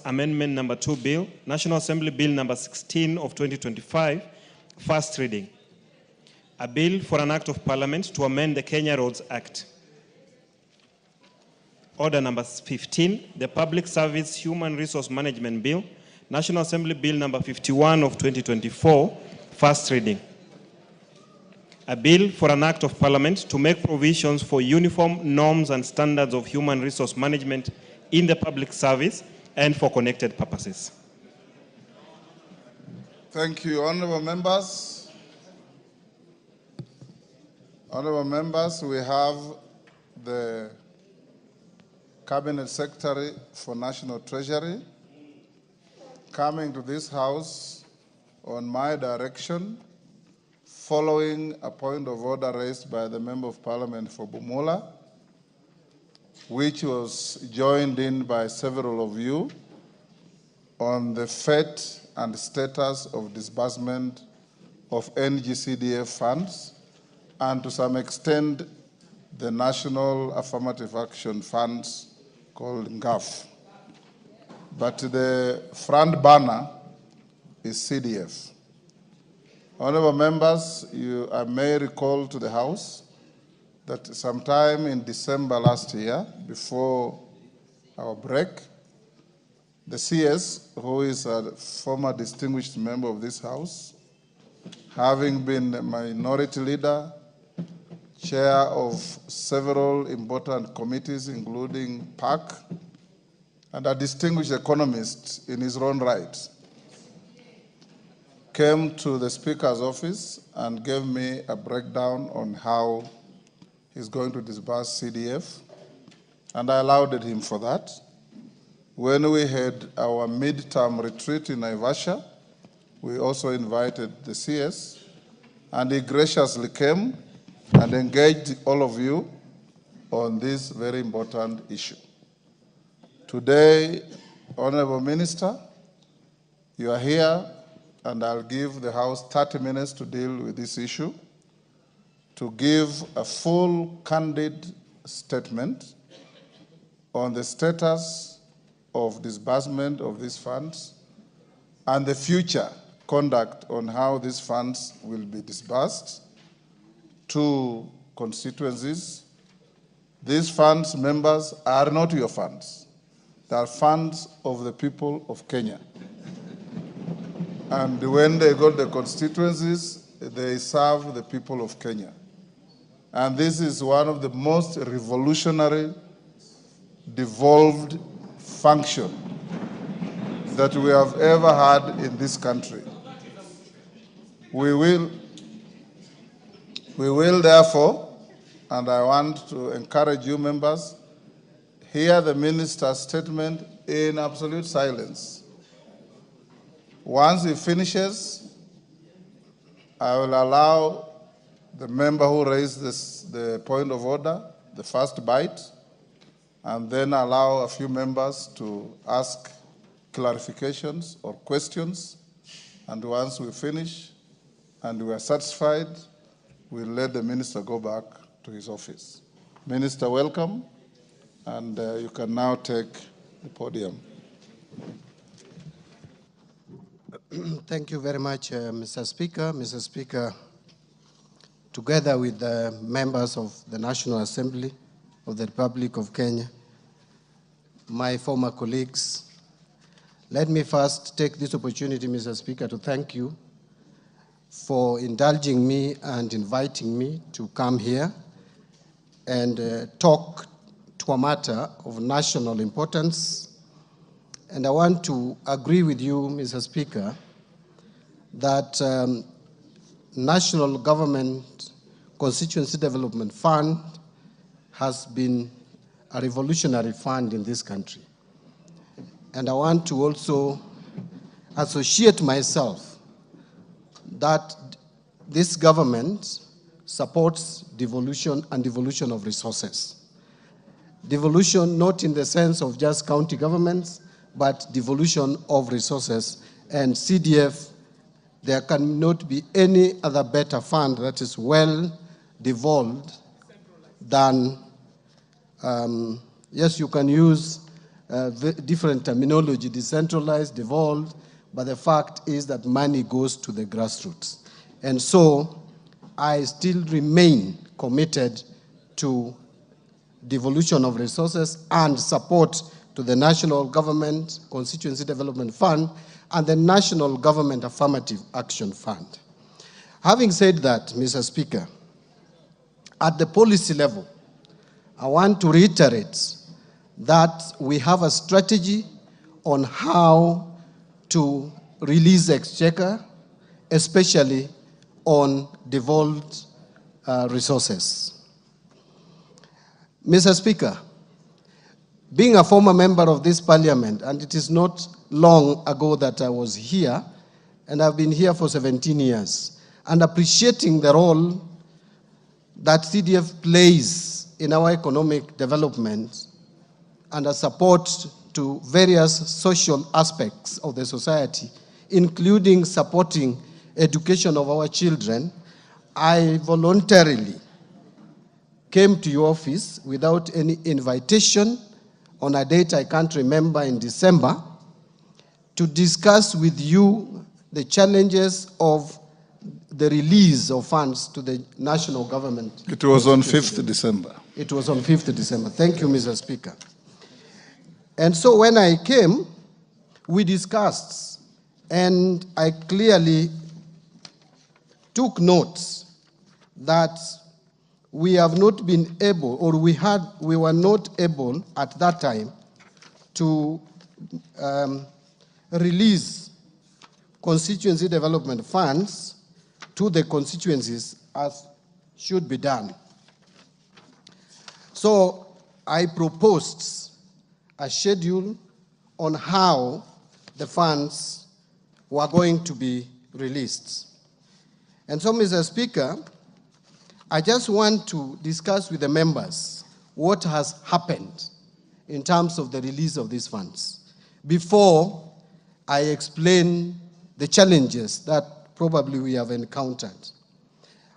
Amendment Number 2 Bill, National Assembly Bill Number 16 of 2025, first reading. A bill for an act of parliament to amend the Kenya Roads Act. Order number 15, the Public Service Human Resource Management Bill, National Assembly Bill Number 51 of 2024, first reading. A bill for an act of parliament to make provisions for uniform norms and standards of human resource management in the public service and for connected purposes. Thank you, honorable members. Honorable members, we have the Cabinet Secretary for National Treasury coming to this House on my direction, following a point of order raised by the Member of Parliament for Bumula, which was joined in by several of you on the fate and status of disbursement of NGCDF funds and to some extent the National Affirmative Action Funds called NGAF. But the front banner is CDF. Honorable members, I may recall to the House that sometime in December last year, before our break, the CS, who is a former distinguished member of this House, having been a minority leader, chair of several important committees, including PAC, and a distinguished economist in his own right, came to the Speaker's office and gave me a breakdown on how he's going to disburse CDF, and I allowed him for that. When we had our midterm retreat in Naivasha, we also invited the CS, and he graciously came and engaged all of you on this very important issue. Today, Honorable Minister, you are here, and I'll give the House 30 minutes to deal with this issue, to give a full, candid statement on the status of disbursement of these funds and the future conduct on how these funds will be disbursed to constituencies. These funds, members, are not your funds. They are funds of the people of Kenya. And when they go to the constituencies, they serve the people of Kenya. And this is one of the most revolutionary, devolved function that we have ever had in this country. We will therefore, and I want to encourage you members, hear the minister's statement in absolute silence. Once he finishes, I will allow the member who raised the point of order, the first bite, and then allow a few members to ask clarifications or questions. And once we finish and we are satisfied, we'll let the minister go back to his office. Minister, welcome, and you can now take the podium. Thank you very much, Mr. Speaker. Mr. Speaker, together with the members of the National Assembly of the Republic of Kenya, my former colleagues, let me first take this opportunity, Mr. Speaker, to thank you for indulging me and inviting me to come here and talk to a matter of national importance. And I want to agree with you, Mr. Speaker, that National Government Constituency Development Fund has been a revolutionary fund in this country. And I want to also associate myself that this government supports devolution and devolution of resources. Devolution not in the sense of just county governments, but devolution of resources. And CDF, there cannot be any other better fund that is well devolved than, yes, you can use different terminology, decentralized, devolved, but the fact is that money goes to the grassroots. And so I still remain committed to devolution of resources and support to the National Government Constituency Development Fund and the National Government Affirmative Action Fund. Having said that, Mr. Speaker, at the policy level, I want to reiterate that we have a strategy on how to release exchequer, especially on devolved resources. Mr. Speaker, being a former member of this parliament, and it is not long ago that I was here, and I've been here for 17 years, and appreciating the role that CDF plays in our economic development and a support to various social aspects of the society, including supporting education of our children, I voluntarily came to your office without any invitation on a date I can't remember in December to discuss with you the challenges of the release of funds to the national government. It was on 5th December. It was on 5th December. Thank you, Mr. Speaker. And so when I came, we discussed, and I clearly took notes that we have not been able, or we were not able at that time to release constituency development funds to the constituencies as should be done. So I proposed a schedule on how the funds were going to be released. And so, Mr. Speaker, I just want to discuss with the members what has happened in terms of the release of these funds before I explain the challenges that probably we have encountered.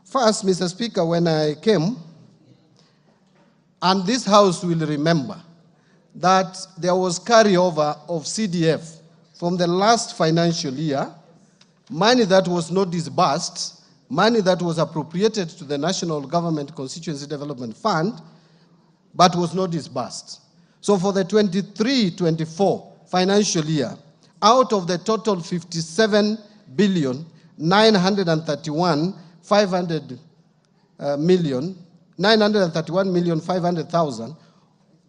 First, Mr. Speaker, when I came, and this House will remember that there was carryover of CDF from the last financial year, money that was not disbursed, money that was appropriated to the National Government Constituency Development Fund, but was not disbursed. So for the 23-24 financial year, out of the total 57 billion, 931,500,000,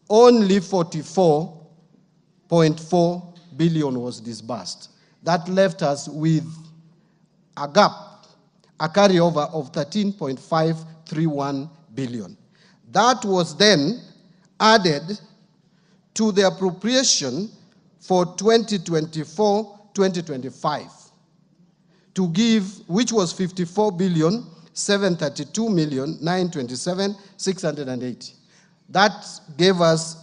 only 44.4 billion was disbursed. That left us with a gap, a carryover of 13.531 billion. That was then added to the appropriation for 2024-2025 to give, which was 54,732,927,680. That gave us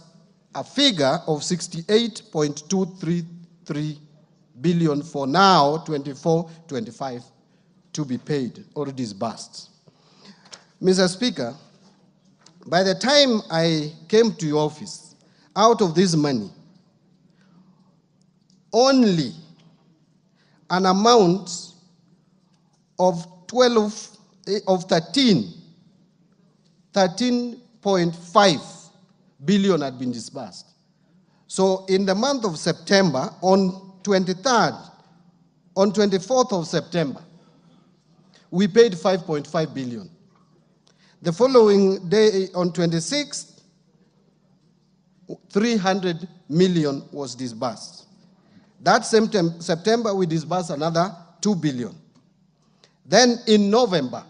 a figure of 68.233 billion for now, 24-25, to be paid or disbursed. Mr. Speaker, by the time I came to your office, out of this money, only an amount of 13.5 billion had been disbursed. So in the month of September, on 24th of September, we paid 5.5 billion. The following day, on 26th, 300 million was disbursed. That same September, we disbursed another 2 billion. Then in November,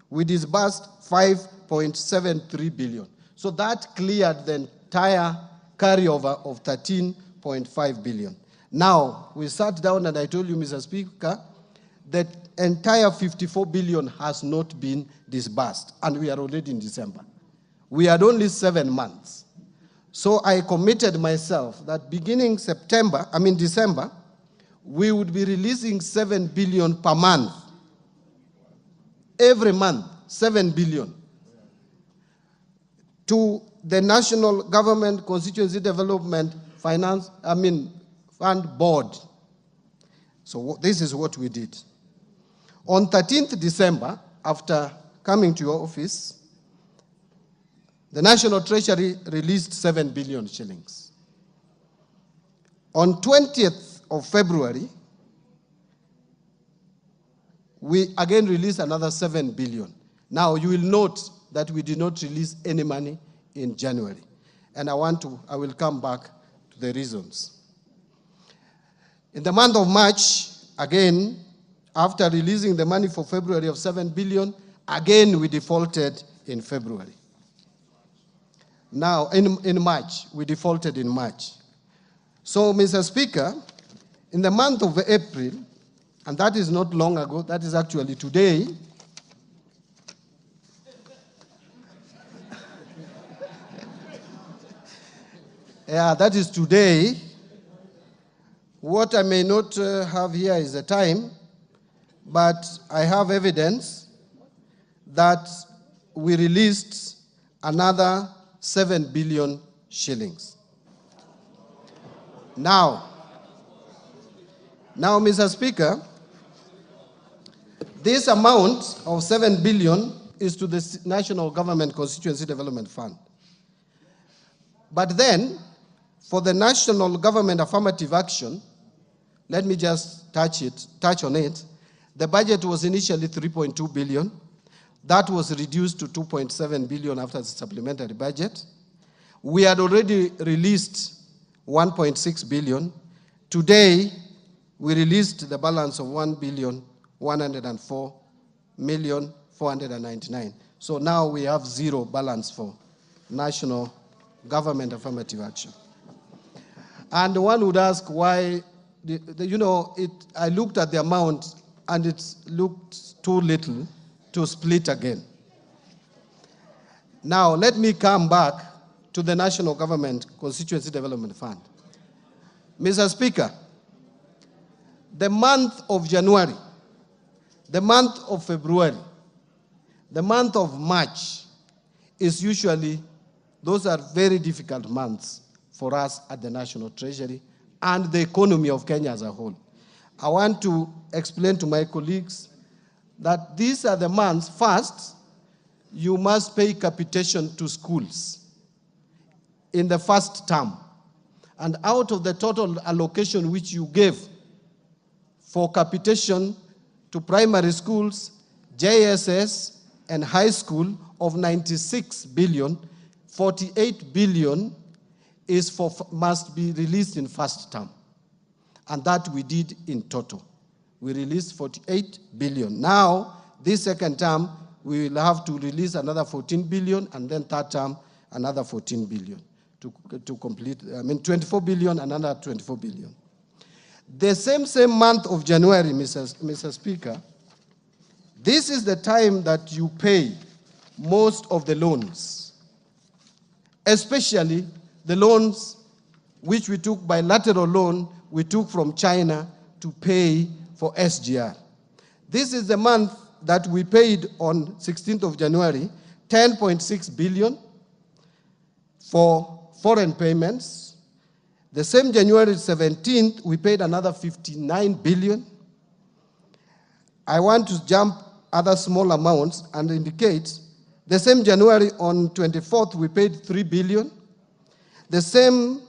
we disbursed 5.73 billion. So that cleared the entire carryover of 13.5 billion. Now, we sat down and I told you, Mr. Speaker, that entire 54 billion has not been disbursed, and we are already in December. We had only 7 months. So I committed myself that beginning December, we would be releasing 7 billion per month. Every month, 7 billion. To the National Government Constituency Development fund board. So this is what we did. On 13th December, after coming to your office, the National Treasury released 7 billion shillings. On 20th of February, we again released another 7 billion. Now, you will note that we did not release any money in January. And I will come back to the reasons. In the month of March, again, after releasing the money for February of 7 billion, again we defaulted in February. Now, in March, we defaulted in March. So, Mr. Speaker, in the month of April, and that is not long ago, that is actually today, yeah, that is today. What I may not have here is the time, but I have evidence that we released another 7 billion shillings. Now, Mr. Speaker, this amount of 7 billion is to the National Government Constituency Development Fund. But then, for the National Government Affirmative Action, let me just touch on it. The budget was initially 3.2 billion. That was reduced to 2.7 billion after the supplementary budget. We had already released 1.6 billion. Today, we released the balance of 1,104,499,000. So now we have zero balance for National Government Affirmative Action. And one would ask why, I looked at the amount and it looked too little to split again. Now, let me come back to the National Government Constituency Development Fund. Mr. Speaker, the month of January, the month of February, the month of March is usually, those are very difficult months for us at the National Treasury and the economy of Kenya as a whole. I want to explain to my colleagues that these are the months. First, you must pay capitation to schools in the first term. And out of the total allocation which you gave for capitation to primary schools, JSS, and high school of 96 billion, 48 billion must be released in first term. And that we did in total. We released 48 billion. Now, this second term, we will have to release another 14 billion, and then third term, another 14 billion to complete, 24 billion, another 24 billion. The same month of January, Mr. Speaker, this is the time that you pay most of the loans, especially the loans which we took bilateral loan, we took from China to pay for SGR. This is the month that we paid on 16th of January, 10.6 billion for foreign payments. The same January 17th, we paid another 59 billion. I want to jump other small amounts and indicate the same January on 24th, we paid 3 billion. The same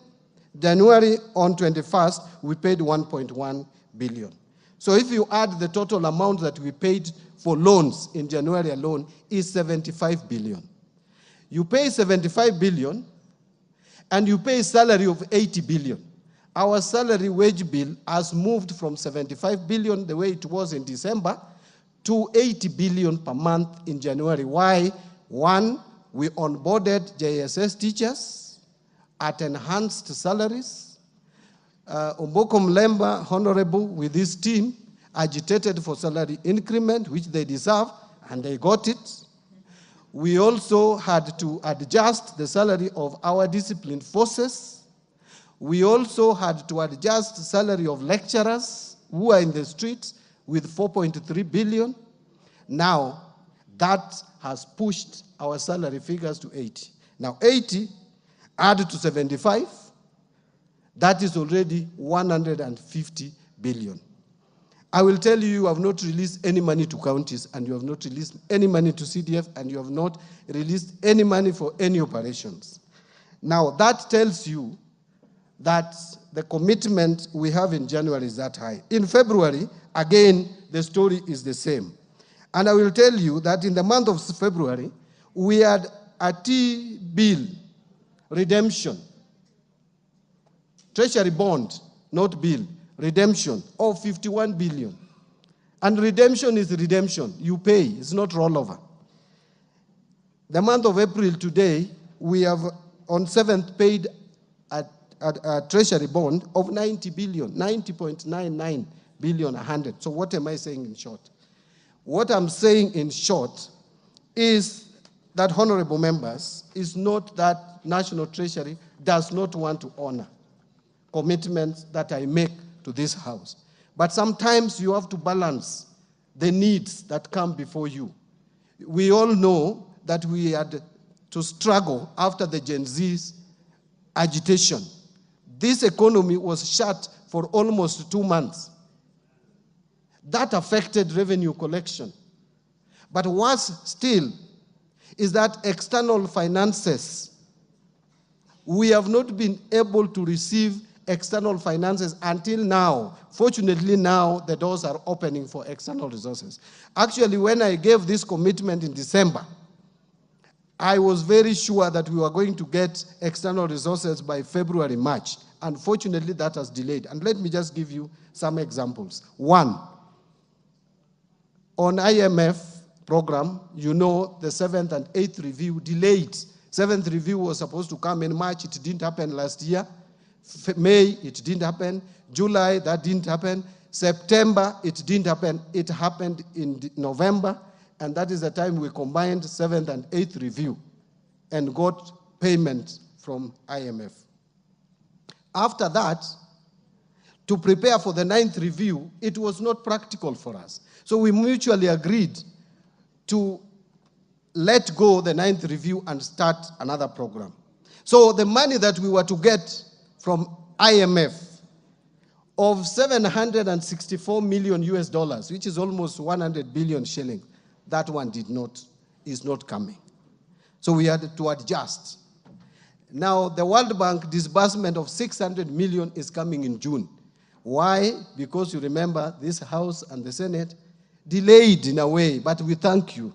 January on 21st, we paid 1.1 billion. So if you add the total amount that we paid for loans in January alone is 75 billion. You pay 75 billion and you pay salary of 80 billion. Our salary wage bill has moved from 75 billion, the way it was in December, to 80 billion per month in January. Why? One, we onboarded JSS teachers at enhanced salaries. Omboko Mlemba, Honorable, with his team, agitated for salary increment, which they deserve, and they got it. We also had to adjust the salary of our disciplined forces. We also had to adjust the salary of lecturers who are in the streets with 4.3 billion. Now, that has pushed our salary figures to 80. Now, 80 added to 75, That is already 150 billion. I will tell you, you have not released any money to counties, and you have not released any money to CDF, and you have not released any money for any operations. Now, that tells you that the commitment we have in January is that high. In February, again, the story is the same. And I will tell you that in the month of February, we had a T-bill redemption, treasury bond, not bill, redemption of 51 billion. And redemption is redemption. You pay, it's not rollover. The month of April today, we have on 7th paid a treasury bond of 90 billion, 90.99 billion, 100. So what am I saying in short? What I'm saying in short is that, honorable members, is not that National Treasury does not want to honor commitments that I make to this House. But sometimes you have to balance the needs that come before you. We all know that we had to struggle after the Gen Z's agitation. This economy was shut for almost 2 months. That affected revenue collection. But worse still is that external finances, we have not been able to receive external finances until now. Fortunately, now the doors are opening for external resources. Actually, when I gave this commitment in December, I was very sure that we were going to get external resources by February, March. Unfortunately, that has delayed. And let me just give you some examples. One, on IMF program, you know the 7th and 8th review delayed. 7th review was supposed to come in March. It didn't happen last year. May, it didn't happen. July, that didn't happen. September, it didn't happen. It happened in November, and that is the time we combined 7th and 8th review and got payment from IMF. After that, to prepare for the 9th review, it was not practical for us. So we mutually agreed to let go the 9th review and start another program. So the money that we were to get from IMF of 764 million US dollars, which is almost 100 billion shillings, that one is not coming. So we had to adjust. Now the World Bank disbursement of 600 million is coming in June. Why? Because you remember this House and the Senate delayed in a way, but we thank you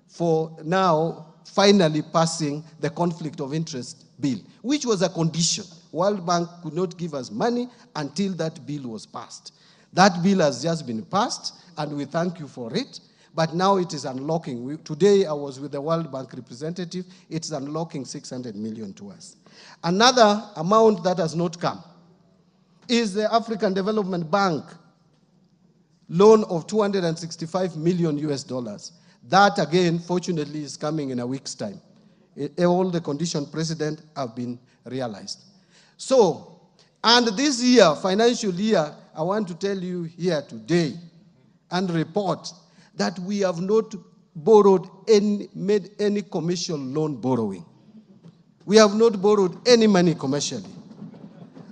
for now finally passing the conflict of interest bill, which was a condition. World Bank could not give us money until that bill was passed. That bill has just been passed, and we thank you for it, but now it is unlocking. Today I was with the World Bank representative. It's unlocking 600 million to us. Another amount that has not come is the African Development Bank loan of 265 million US dollars. That, again, fortunately, is coming in a week's time. All the conditions precedent have been realized. So, and this year, financial year, I want to tell you here today and report that we have not borrowed made any commercial loan borrowing. We have not borrowed any money commercially.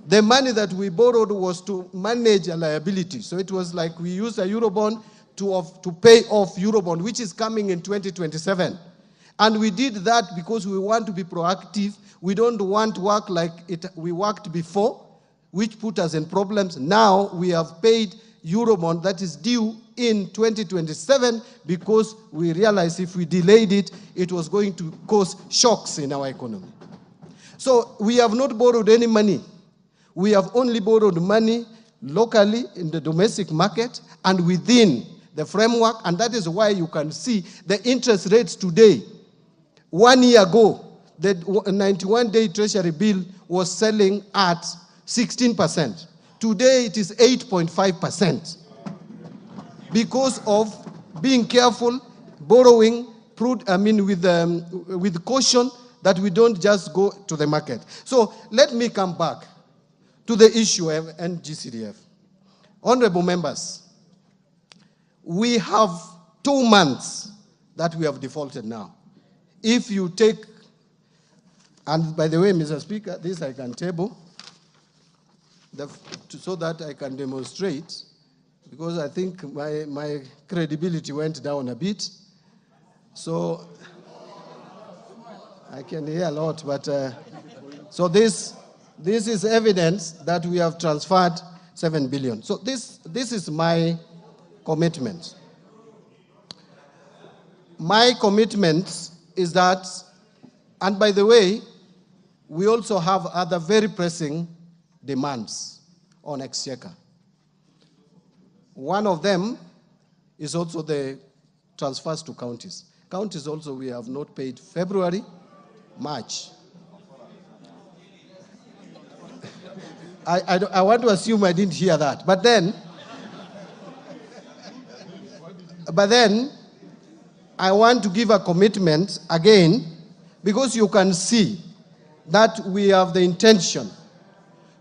The money that we borrowed was to manage a liability. So it was like we used a Eurobond to pay off Eurobond, which is coming in 2027. And we did that because we want to be proactive. We don't want to work like we worked before, which put us in problems. Now we have paid Eurobond that is due in 2027 because we realized if we delayed it, it was going to cause shocks in our economy. So we have not borrowed any money. We have only borrowed money locally in the domestic market and within the framework, and that is why you can see the interest rates today. 1 year ago, the 91-day treasury bill was selling at 16%. Today it is 8.5% because of being careful, borrowing, with caution that we don't just go to the market. So let me come back to the issue of NGCDF. Honorable members, we have 2 months that we have defaulted now. If you take, and by the way, Mr. Speaker, this I can table. so that I can demonstrate, because I think my credibility went down a bit. So I can hear a lot, but so this is evidence that we have transferred 7 billion. So this is my commitment. My commitment is that, and by the way, we also have other very pressing demands on exchequer. One of them is also the transfers to counties. Counties also, we have not paid February, March. I want to assume I didn't hear that. But then I want to give a commitment again, because you can see that we have the intention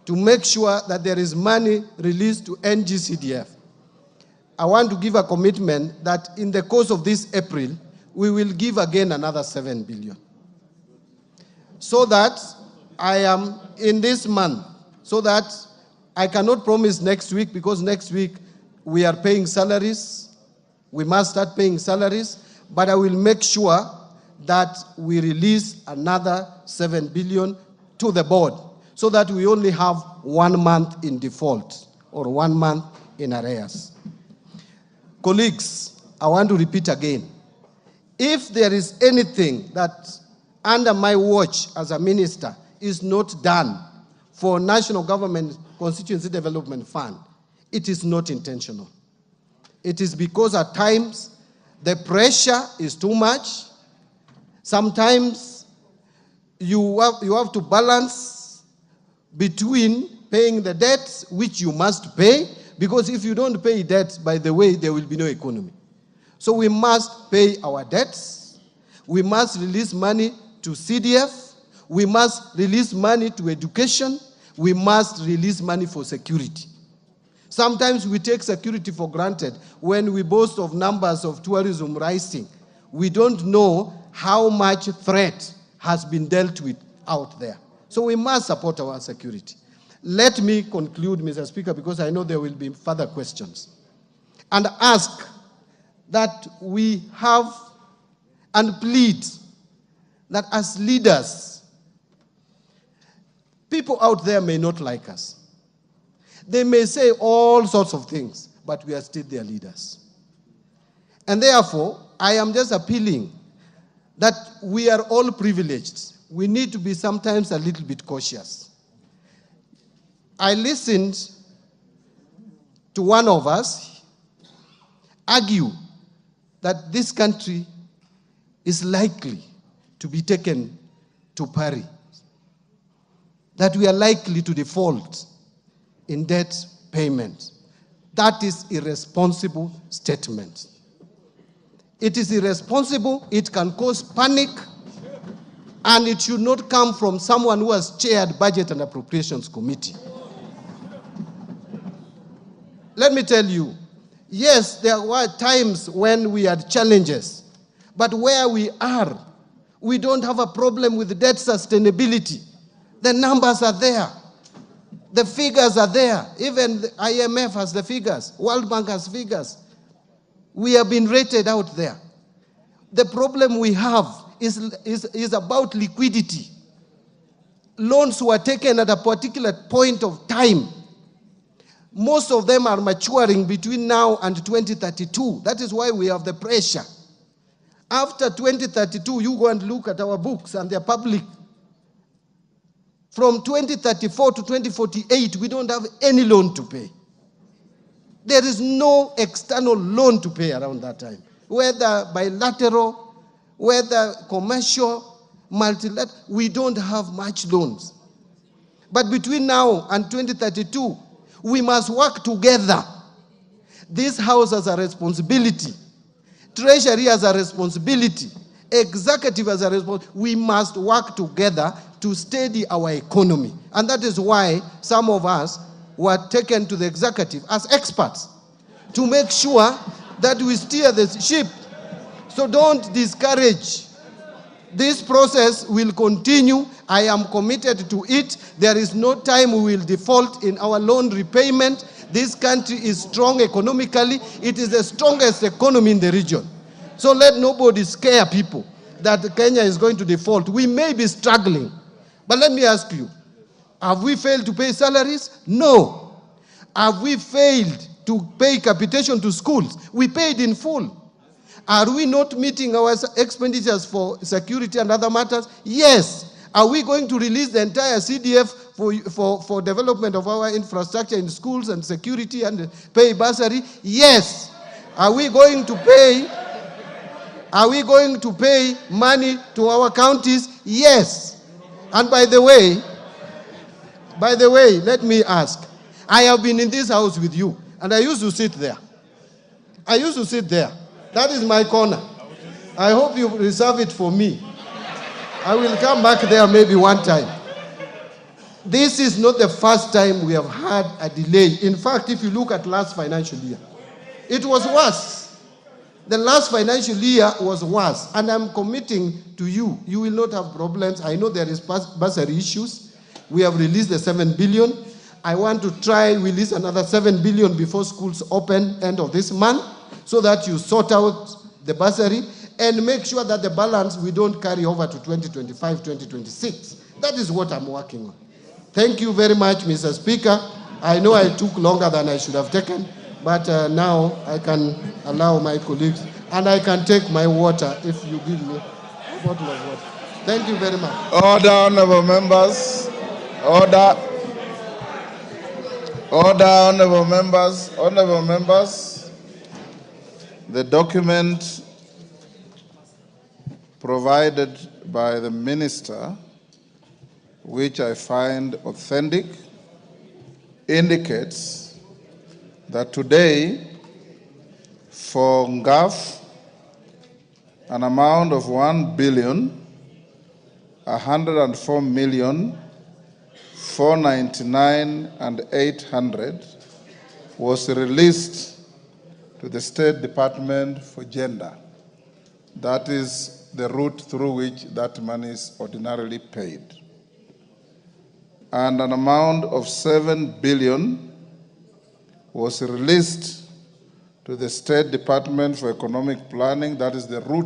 to make sure that there is money released to NGCDF. I want to give a commitment that in the course of this April, we will give again another 7 billion. So that I am in this month, so that I cannot promise next week, because next week we are paying salaries. We must start paying salaries, but I will make sure that we release another 7 billion to the board, so that we only have 1 month in default or 1 month in arrears. Colleagues, I want to repeat again. If there is anything that under my watch as a minister is not done for National Government Constituency Development Fund, it is not intentional. It is because at times the pressure is too much. Sometimes you have to balance between paying the debts, which you must pay, because if you don't pay debts, by the way, there will be no economy. So we must pay our debts. We must release money to CDF. We must release money to education. We must release money for security. Sometimes we take security for granted when we boast of numbers of tourism rising. We don't know how much threat has been dealt with out there. So we must support our security. Let me conclude, Mr. Speaker, because I know there will be further questions, and ask that we have and plead that as leaders, people out there may not like us. They may say all sorts of things, but we are still their leaders. And therefore, I am just appealing that we are all privileged. We need to be sometimes a little bit cautious. I listened to one of us argue that this country is likely to be taken to pari, that we are likely to default in debt payment. That is irresponsible statement. It is irresponsible, it can cause panic, and it should not come from someone who has chaired Budget and Appropriations Committee. Let me tell you, yes, there were times when we had challenges, but where we are, we don't have a problem with debt sustainability. The numbers are there. The figures are there. Even the IMF has the figures. World Bank has figures. We have been rated out there. The problem we have is about liquidity. Loans were taken at a particular point of time. Most of them are maturing between now and 2032. That is why we have the pressure. After 2032, you go and look at our books, and they're public. From 2034 to 2048, we don't have any loan to pay. There is no external loan to pay around that time, whether bilateral, whether commercial, multilateral. We don't have much loans. But between now and 2032, we must work together. This House has a responsibility. Treasury has a responsibility. Executive has a responsibility. We must work together to steady our economy. And that is why some of us were taken to the executive as experts to make sure that we steer the ship. So don't discourage. This process will continue, I am committed to it. There is no time we will default in our loan repayment. This country is strong economically. It is the strongest economy in the region. So let nobody scare people that Kenya is going to default. We may be struggling. But let me ask you, have we failed to pay salaries? No. Have we failed to pay capitation to schools? We paid in full. Are we not meeting our expenditures for security and other matters? Yes. Are we going to release the entire CDF for development of our infrastructure in schools and security and pay bursary? Yes. Are we going to pay money to our counties? Yes. And by the way, let me ask. I have been in this house with you, and I used to sit there. That is my corner. I hope you reserve it for me. I will come back there maybe one time. This is not the first time we have had a delay. In fact, if you look at last financial year, it was worse. The last financial year was worse. And I'm committing to you, you will not have problems. I know there is bursary issues. We have released the 7 billion. I want to try release another 7 billion before schools open end of this month, so that you sort out the bursary and make sure that the balance we don't carry over to 2025, 2026. That is what I'm working on. Thank you very much, Mr. Speaker. I know I took longer than I should have taken, but now I can allow my colleagues, and I can take my water if you give me a bottle of water. Thank you very much. Order, honorable members. Order. Order, honorable members. Honorable members, the document provided by the minister, which I find authentic, indicates that today, for NGAF, an amount of 1,104,499,800 was released to the State Department for Gender. That is the route through which that money is ordinarily paid. And an amount of 7 billion was released to the State Department for Economic Planning. That is the route